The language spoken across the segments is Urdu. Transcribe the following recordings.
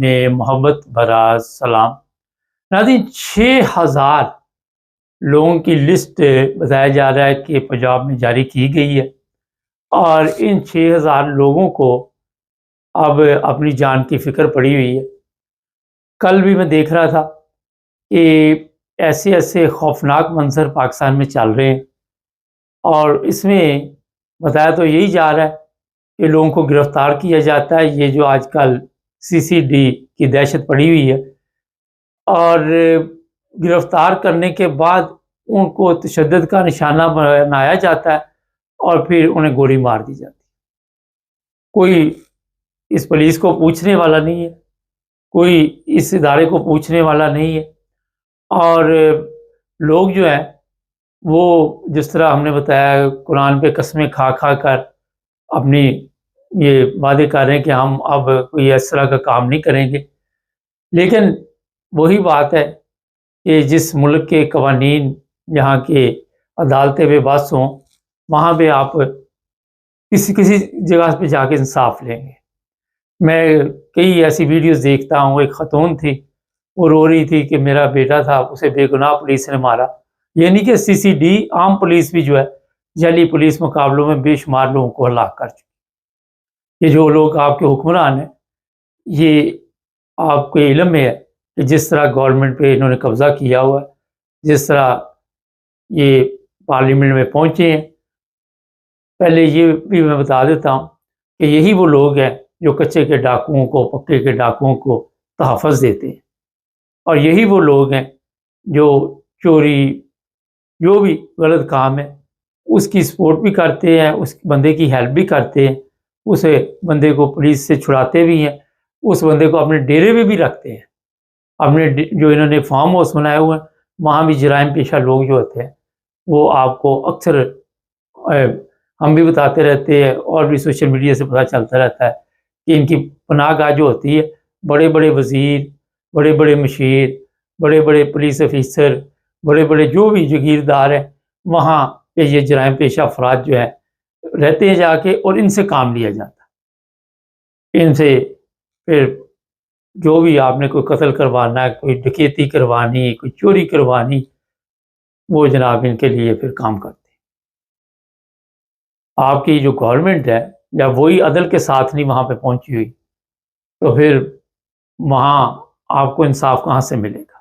میں محبت بھرا سلام۔ ناظرین، 6000 لوگوں کی لسٹ بتایا جا رہا ہے کہ پنجاب میں جاری کی گئی ہے، اور ان 6000 لوگوں کو اب اپنی جان کی فکر پڑی ہوئی ہے۔ کل بھی میں دیکھ رہا تھا کہ ایسے ایسے خوفناک منظر پاکستان میں چل رہے ہیں، اور اس میں بتایا تو یہی جا رہا ہے کہ لوگوں کو گرفتار کیا جاتا ہے۔ یہ جو آج کل CCD کی دہشت پڑی ہوئی ہے، اور گرفتار کرنے کے بعد ان کو تشدد کا نشانہ بنایا جاتا ہے اور پھر انہیں گولی مار دی جاتی ہے۔ کوئی اس پولیس کو پوچھنے والا نہیں ہے، کوئی اس ادارے کو پوچھنے والا نہیں ہے، اور لوگ جو ہیں وہ جس طرح ہم نے بتایا قرآن پہ قسمیں کھا کھا کر اپنی یہ وعدے کر رہے ہیں کہ ہم اب کوئی اس طرح کا کام نہیں کریں گے، لیکن وہی بات ہے کہ جس ملک کے قوانین، جہاں کے عدالتیں بے بس ہوں، وہاں پہ آپ کسی جگہ پہ جا کے انصاف لیں گے۔ میں کئی ایسی ویڈیوز دیکھتا ہوں، ایک خاتون تھی، وہ رو رہی تھی کہ میرا بیٹا تھا، اسے بے گناہ پولیس نے مارا۔ یعنی کہ CCD عام پولیس بھی جو ہے جعلی پولیس مقابلوں میں بے شمار لوگوں کو ہلاک کر چکی۔ یہ جو لوگ آپ کے حکمران ہیں، یہ آپ کو علم میں ہے کہ جس طرح گورنمنٹ پہ انہوں نے قبضہ کیا ہوا ہے، جس طرح یہ پارلیمنٹ میں پہنچے ہیں۔ پہلے یہ بھی میں بتا دیتا ہوں کہ یہی وہ لوگ ہیں جو کچے کے ڈاکوؤں کو، پکے کے ڈاکوؤں کو تحفظ دیتے ہیں، اور یہی وہ لوگ ہیں جو چوری، جو بھی غلط کام ہے اس کی سپورٹ بھی کرتے ہیں، اس بندے کی ہیلپ بھی کرتے ہیں، اس بندے کو پولیس سے چھڑاتے بھی ہیں، اس بندے کو اپنے ڈیرے میں بھی رکھتے ہیں۔ اپنے جو انہوں نے فارم ہاؤس بنائے ہوئے ہیں، وہاں بھی جرائم پیشہ لوگ جو ہوتے ہیں وہ آپ کو اکثر ہم بھی بتاتے رہتے ہیں، اور بھی سوشل میڈیا سے پتہ چلتا رہتا ہے کہ ان کی پناہ گاہ جو ہوتی ہے، بڑے بڑے وزیر، بڑے بڑے مشیر، بڑے بڑے پولیس افیسر، بڑے بڑے جو بھی جاگیردار ہیں، وہاں پہ یہ جرائم پیشہ افراد جو ہیں رہتے ہیں جا کے، اور ان سے کام لیا جاتا ہے۔ ان سے پھر جو بھی آپ نے کوئی قتل کروانا ہے، کوئی ڈکیتی کروانی، کوئی چوری کروانی، وہ جناب ان کے لیے پھر کام کرتے ہیں۔ آپ کی جو گورنمنٹ ہے، جب وہی عدل کے ساتھ نہیں وہاں پہ پہنچی ہوئی، تو پھر وہاں آپ کو انصاف کہاں سے ملے گا؟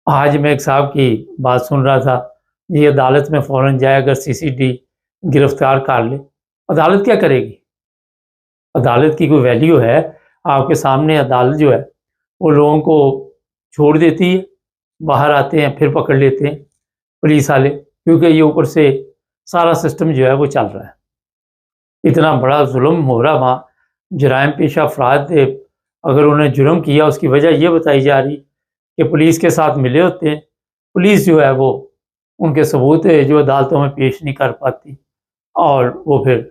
آج میں ایک صاحب کی بات سن رہا تھا، یہ عدالت میں فوراً جائے، اگر CCD گرفتار کر لے، عدالت کیا کرے گی؟ عدالت کی کوئی ویلیو ہے؟ آپ کے سامنے عدالت جو ہے وہ لوگوں کو چھوڑ دیتی ہے، باہر آتے ہیں پھر پکڑ لیتے ہیں پولیس والے، کیونکہ یہ اوپر سے سارا سسٹم جو ہے وہ چل رہا ہے۔ اتنا بڑا ظلم ہو رہا وہاں، جرائم پیشہ افراد اگر انہوں نے جرم کیا، اس کی وجہ یہ بتائی جا رہی کہ پولیس کے ساتھ ملے ہوتے ہیں، پولیس جو ہے وہ ان کے ثبوت جو عدالتوں میں پیش نہیں کر پاتی، اور وہ پھر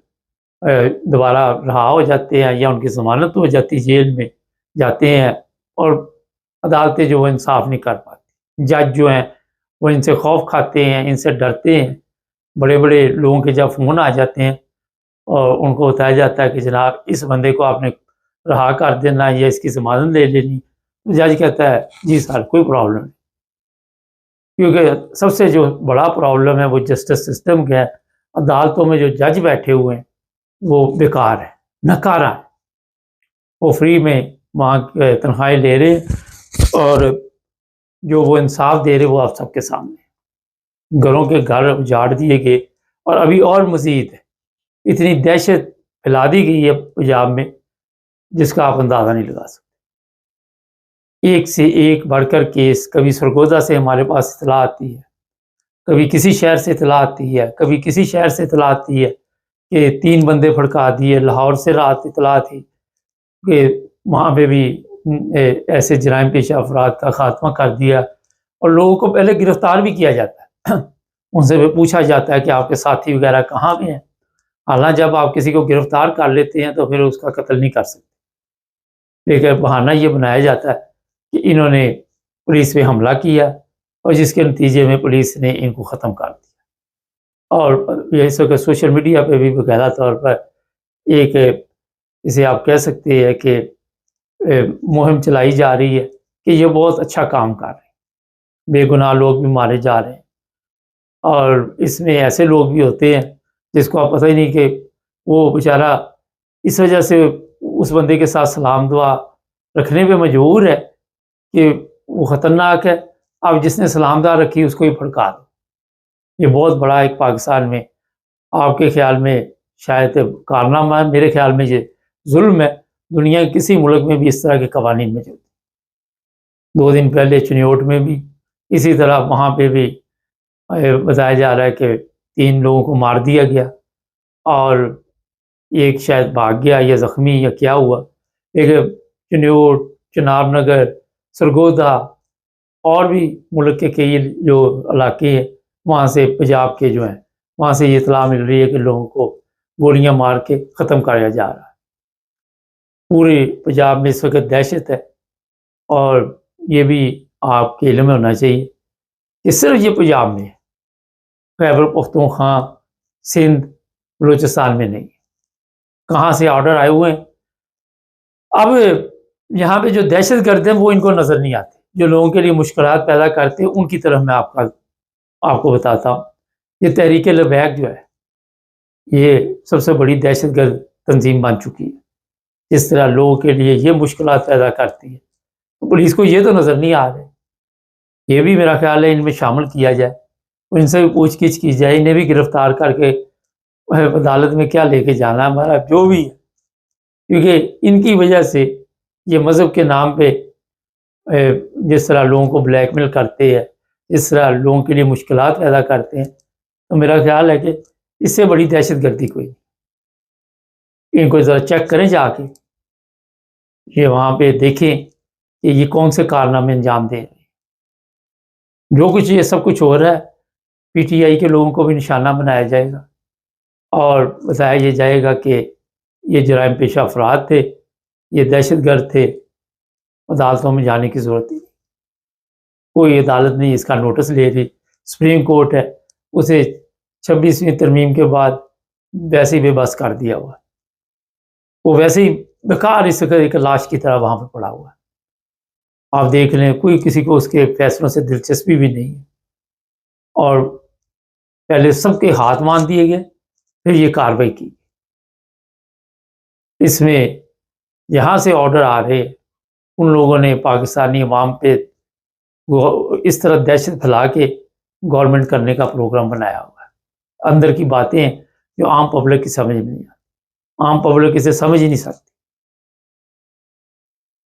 دوبارہ رہا ہو جاتے ہیں، یا ان کی ضمانت ہو جاتی، جیل میں جاتے ہیں، اور عدالتیں جو وہ انصاف نہیں کر پاتی۔ جج جو ہیں وہ ان سے خوف کھاتے ہیں، ان سے ڈرتے ہیں۔ بڑے بڑے لوگوں کے جب فون آ جاتے ہیں اور ان کو بتایا جاتا ہے کہ جناب اس بندے کو آپ نے رہا کر دینا یا اس کی ضمانت لے لینی، جج کہتا ہے جی سر کوئی پرابلم نہیں، کیونکہ سب سے جو بڑا پرابلم ہے وہ جسٹس سسٹم کا ہے۔ عدالتوں میں جو جج بیٹھے ہوئے ہیں وہ بیکار ہے، ناکارہ ہے، وہ فری میں وہاں تنخواہیں لے رہے ہیں، اور جو وہ انصاف دے رہے وہ آپ سب کے سامنے ہیں۔ گھروں کے گھر اجاڑ دیے گئے، اور ابھی اور مزید اتنی دہشت پھیلا دی گئی ہے پنجاب میں جس کا آپ اندازہ نہیں لگا سکتے۔ ایک سے ایک بڑھ کر کیس، کبھی سرگودا سے ہمارے پاس اطلاع آتی ہے، کبھی کسی شہر سے اطلاع آتی ہے، کبھی کسی شہر سے اطلاع آتی ہے کہ 3 بندے پھڑکا دیے۔ لاہور سے رات اطلاع تھی کہ وہاں پہ بھی ایسے جرائم پیشہ افراد کا خاتمہ کر دیا، اور لوگوں کو پہلے گرفتار بھی کیا جاتا ہے، ان سے بھی پوچھا جاتا ہے کہ آپ کے ساتھی وغیرہ کہاں پہ ہیں۔ حالانکہ جب آپ کسی کو گرفتار کر لیتے ہیں تو پھر اس کا قتل نہیں کر سکتے، لیکن بہانہ یہ بنایا جاتا ہے کہ انہوں نے پولیس پہ حملہ کیا، اور جس کے نتیجے میں پولیس نے ان کو ختم کر دیا۔ اور یہ اس وقت سوشل میڈیا پہ بھی باقاعدہ طور پر ایک اسے آپ کہہ سکتے ہیں کہ مہم چلائی جا رہی ہے کہ یہ بہت اچھا کام کر رہے ہیں، بے گناہ لوگ بھی مارے جا رہے ہیں، اور اس میں ایسے لوگ بھی ہوتے ہیں جس کو آپ پتہ ہی نہیں کہ وہ بیچارہ اس وجہ سے اس بندے کے ساتھ سلام دعا رکھنے پہ مجبور ہے کہ وہ خطرناک ہے، اب جس نے سلام دعا رکھی اس کو ہی پھڑکا دو۔ یہ بہت بڑا ایک پاکستان میں آپ کے خیال میں شاید کارنامہ ہے، میرے خیال میں یہ ظلم ہے۔ دنیا کے کسی ملک میں بھی اس طرح کے قوانین موجود ہیں۔ 2 دن پہلے چنیوٹ میں بھی اسی طرح وہاں پہ بھی بتایا جا رہا ہے کہ 3 لوگوں کو مار دیا گیا اور ایک شاید بھاگ گیا یا زخمی یا کیا ہوا، لیکن چنیوٹ، چنار نگر، سرگودا اور بھی ملک کے کئی جو علاقے ہیں وہاں سے پنجاب کے جو ہیں وہاں سے یہ اطلاع مل رہی ہے کہ لوگوں کو گولیاں مار کے ختم کرایا جا رہا ہے۔ پورے پنجاب میں اس وقت دہشت ہے، اور یہ بھی آپ کے علم میں ہونا چاہیے کہ صرف یہ پنجاب میں ہے، خیبر پختونخوا، سندھ، بلوچستان میں نہیں ہے۔ کہاں سے آرڈر آئے ہوئے ہیں؟ اب یہاں پہ جو دہشت گرد ہیں وہ ان کو نظر نہیں آتے، جو لوگوں کے لیے مشکلات پیدا کرتے ہیں ان کی طرف میں آپ کو بتاتا ہوں۔ یہ تحریک لبیک جو ہے یہ سب سے بڑی دہشت گرد تنظیم بن چکی ہے، جس طرح لوگوں کے لیے یہ مشکلات پیدا کرتی ہے، تو پولیس کو یہ تو نظر نہیں آ رہے۔ یہ بھی میرا خیال ہے ان میں شامل کیا جائے، ان سے بھی پوچھ گچھ کی جائے، انہیں بھی گرفتار کر کے عدالت میں کیا لے کے جانا ہے ہمارا جو بھی ہے، کیونکہ ان کی وجہ سے یہ مذہب کے نام پہ جس طرح لوگوں کو بلیک میل کرتے ہیں، جس طرح لوگوں کے لیے مشکلات پیدا کرتے ہیں، تو میرا خیال ہے کہ اس سے بڑی دہشت گردی کوئی نہیں۔ ان کو ذرا چیک کریں جا کے، یہ وہاں پہ دیکھیں کہ یہ کون سے کارنامے انجام دے رہے ہیں۔ جو کچھ یہ سب کچھ ہو رہا ہے، پی ٹی آئی کے لوگوں کو بھی نشانہ بنایا جائے گا اور بتایا یہ جائے گا کہ یہ جرائم پیشہ افراد تھے، یہ دہشت گرد تھے، عدالتوں میں جانے کی ضرورت نہیں، کوئی عدالت نہیں اس کا نوٹس لے رہی۔ سپریم کورٹ ہے اسے 26ویں ترمیم کے بعد ویسے ہی بے بس کر دیا ہوا ہے، وہ ویسے ہی بیکار اس کا ایک لاش کی طرح وہاں پہ پڑا ہوا ہے۔ آپ دیکھ لیں کوئی کسی کو اس کے فیصلوں سے دلچسپی بھی نہیں ہے، اور پہلے سب کے ہاتھ مان دیے گئے پھر یہ کارروائی کی۔ اس میں یہاں سے آرڈر آ رہے، ان لوگوں نے پاکستانی عوام پہ اس طرح دہشت پھیلا کے گورنمنٹ کرنے کا پروگرام بنایا ہوا ہے، اندر کی باتیں جو عام پبلک کی سمجھ میں نہیں آتی، عام پبلک اسے سمجھ ہی نہیں سکتی۔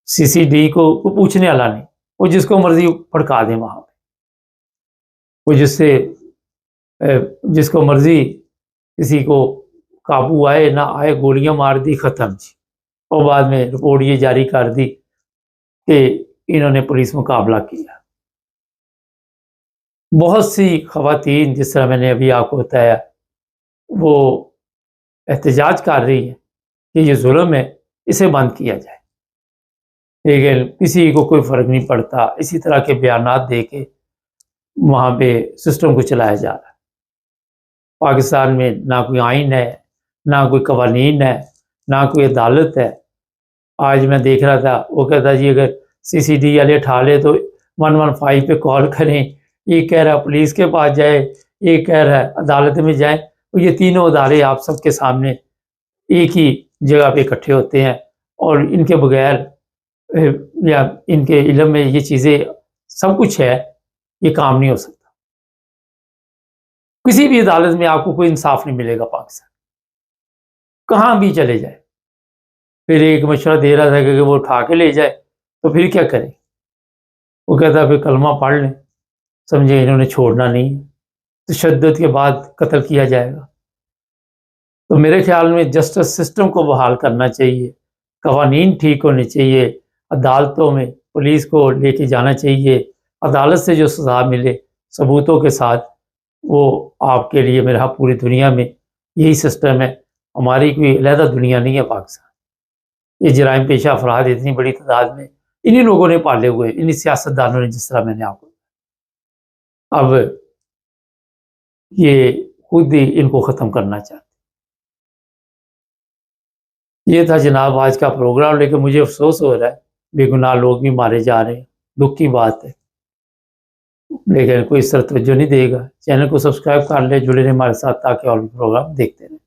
سی سی ڈی کو پوچھنے والا نہیں، وہ جس کو مرضی پھڑکا دیں وہاں پہ، وہ جس کو مرضی کسی کو قابو آئے نہ آئے گولیاں مار دی، ختم جی، اور بعد میں رپورٹ یہ جاری کر دی کہ انہوں نے پولیس مقابلہ کیا۔ بہت سی خواتین جس طرح میں نے ابھی آپ کو بتایا وہ احتجاج کر رہی ہیں کہ یہ ظلم ہے، اسے بند کیا جائے، لیکن کسی کو کوئی فرق نہیں پڑتا، اسی طرح کے بیانات دے کے وہاں پہ سسٹم کو چلایا جا رہا ہے۔ پاکستان میں نہ کوئی آئین ہے، نہ کوئی قوانین ہے، نہ کوئی عدالت ہے۔ آج میں دیکھ رہا تھا وہ کہتا جی اگر سی سی ڈی والے اٹھا لے تو 115 پہ کال کریں، یہ کہہ رہا ہے پولیس کے پاس جائے، یہ کہہ رہا ہے عدالت میں جائیں، اور یہ تینوں ادارے آپ سب کے سامنے ایک ہی جگہ پہ اکٹھے ہوتے ہیں، اور ان کے بغیر یا ان کے علم میں یہ چیزیں سب کچھ ہے، یہ کام نہیں ہو سکتا۔ کسی بھی عدالت میں آپ کو کوئی انصاف نہیں ملے گا پاکستان، کہاں بھی چلے جائے۔ پھر ایک مشورہ دے رہا تھا کہ وہ اٹھا کے لے جائے تو پھر کیا کریں، وہ کہتا پھر کلمہ پڑھ لیں، سمجھے انہوں نے چھوڑنا نہیں ہے، تشدد کے بعد قتل کیا جائے گا۔ تو میرے خیال میں جسٹس سسٹم کو بحال کرنا چاہیے، قوانین ٹھیک ہونے چاہیے، عدالتوں میں پولیس کو لے کے جانا چاہیے، عدالت سے جو سزا ملے ثبوتوں کے ساتھ وہ آپ کے لیے میرا پوری دنیا میں یہی سسٹم ہے، ہماری کوئی علیحدہ دنیا نہیں ہے پاکستان۔ یہ جرائم پیشہ افراد اتنی بڑی تعداد میں انہی لوگوں نے پالے ہوئے، انہی سیاست دانوں نے، جس طرح میں نے آپ کو، اب یہ خود ہی ان کو ختم کرنا چاہتے۔ یہ تھا جناب آج کا پروگرام، لیکن مجھے افسوس ہو رہا ہے بے گناہ لوگ بھی مارے جا رہے ہیں، دکھ کی بات ہے، لیکن کوئی اس طرح توجہ نہیں دے گا۔ چینل کو سبسکرائب کر لے، جڑے رہے ہمارے ساتھ تاکہ اور بھی پروگرام دیکھتے رہیں۔